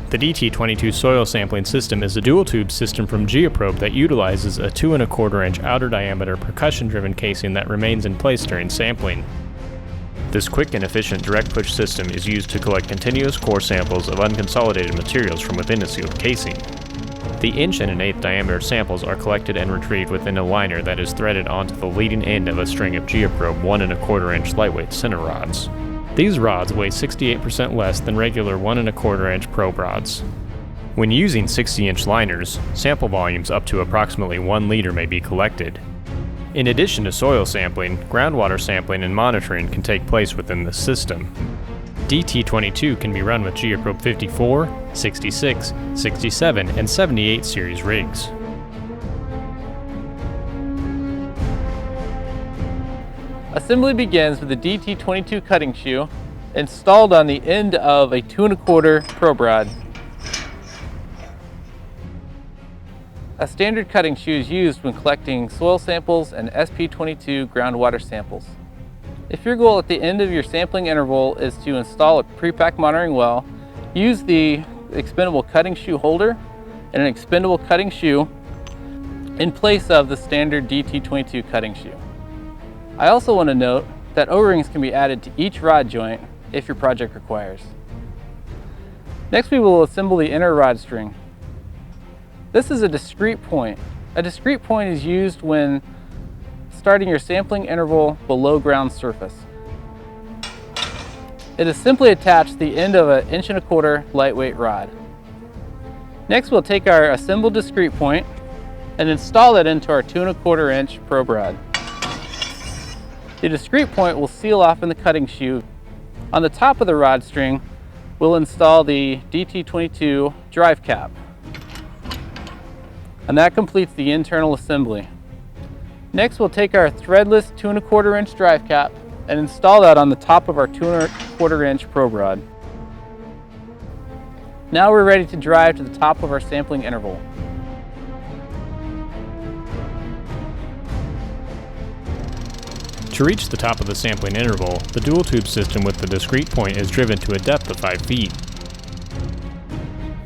The DT22 soil sampling system is a dual-tube system from Geoprobe that utilizes a 2 1/4 inch outer diameter percussion-driven casing that remains in place during sampling. This quick and efficient direct push system is used to collect continuous core samples of unconsolidated materials from within a sealed casing. The 1 1/8" diameter samples are collected and retrieved within a liner that is threaded onto the leading end of a string of Geoprobe 1 1/4 inch lightweight center rods. These rods weigh 68% less than regular 1 1/4 inch probe rods. When using 60-inch liners, sample volumes up to approximately 1 liter may be collected. In addition to soil sampling, groundwater sampling and monitoring can take place within this system. DT22 can be run with Geoprobe 54, 66, 67, and 78 series rigs. Assembly begins with the DT22 cutting shoe installed on the end of a 2 1/4 probe rod. A standard cutting shoe is used when collecting soil samples and SP22 groundwater samples. If your goal at the end of your sampling interval is to install a pre-pack monitoring well, use the expendable cutting shoe holder and an expendable cutting shoe in place of the standard DT22 cutting shoe. I also want to note that O-rings can be added to each rod joint if your project requires. Next, we will assemble the inner rod string. This is a discrete point. A discrete point is used when starting your sampling interval below ground surface. It is simply attached to the end of an 1 1/4" lightweight rod. Next, we'll take our assembled discrete point and install it into our 2 1/4 inch probe rod. The discrete point will seal off in the cutting shoe. On the top of the rod string, we'll install the DT22 drive cap. And that completes the internal assembly. Next, we'll take our threadless 2 1/4 inch drive cap and install that on the top of our 2 1/4 inch probe rod. Now we're ready to drive to the top of our sampling interval. To reach the top of the sampling interval, the dual tube system with the discrete point is driven to a depth of 5 feet.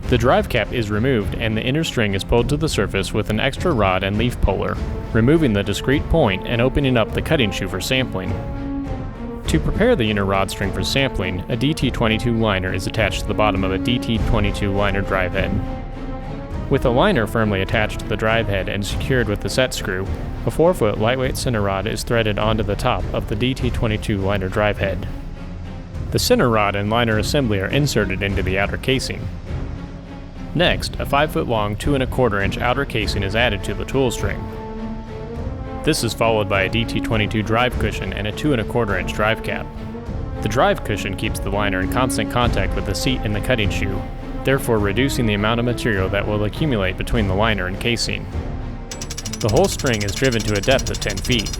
The drive cap is removed and the inner string is pulled to the surface with an extra rod and leaf puller, removing the discrete point and opening up the cutting shoe for sampling. To prepare the inner rod string for sampling, a DT22 liner is attached to the bottom of a DT22 liner drive head. With a liner firmly attached to the drive head and secured with the set screw, a 4-foot lightweight center rod is threaded onto the top of the DT22 liner drive head. The center rod and liner assembly are inserted into the outer casing. Next, a 5-foot long 2 1/4 inch outer casing is added to the tool string. This is followed by a DT22 drive cushion and a 2 1/4 inch drive cap. The drive cushion keeps the liner in constant contact with the seat in the cutting shoe, therefore reducing the amount of material that will accumulate between the liner and casing. The whole string is driven to a depth of 10 feet.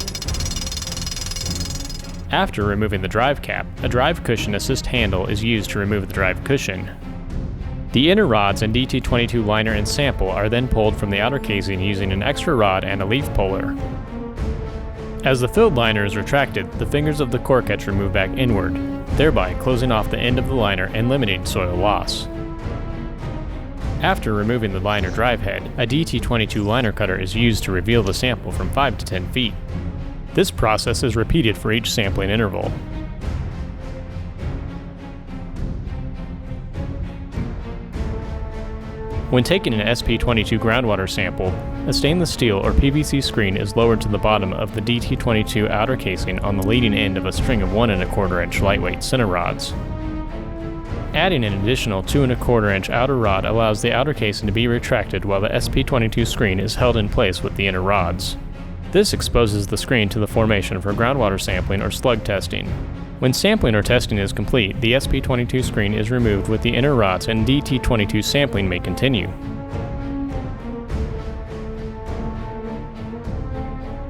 After removing the drive cap, a drive cushion assist handle is used to remove the drive cushion. The inner rods and DT22 liner and sample are then pulled from the outer casing using an extra rod and a leaf puller. As the filled liner is retracted, the fingers of the core catcher move back inward, thereby closing off the end of the liner and limiting soil loss. After removing the liner drive head, a DT22 liner cutter is used to reveal the sample from 5 to 10 feet. This process is repeated for each sampling interval. When taking an SP22 groundwater sample, a stainless steel or PVC screen is lowered to the bottom of the DT22 outer casing on the leading end of a string of 1 1/4 inch lightweight center rods. Adding an additional 2 1/4 inch outer rod allows the outer casing to be retracted while the SP22 screen is held in place with the inner rods. This exposes the screen to the formation for groundwater sampling or slug testing. When sampling or testing is complete, the SP22 screen is removed with the inner rods and DT22 sampling may continue.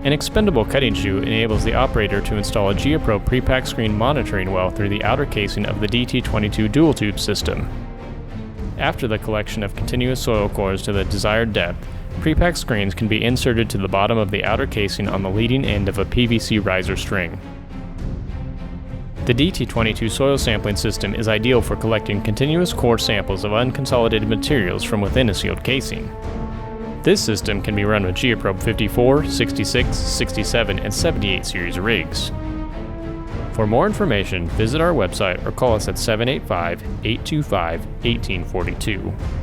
An expendable cutting shoe enables the operator to install a Geoprobe pre-pack screen monitoring well through the outer casing of the DT22 dual tube system. After the collection of continuous soil cores to the desired depth, pre-pack screens can be inserted to the bottom of the outer casing on the leading end of a PVC riser string. The DT22 soil sampling system is ideal for collecting continuous core samples of unconsolidated materials from within a sealed casing. This system can be run with Geoprobe 54, 66, 67, and 78 series rigs. For more information, visit our website or call us at 785-825-1842.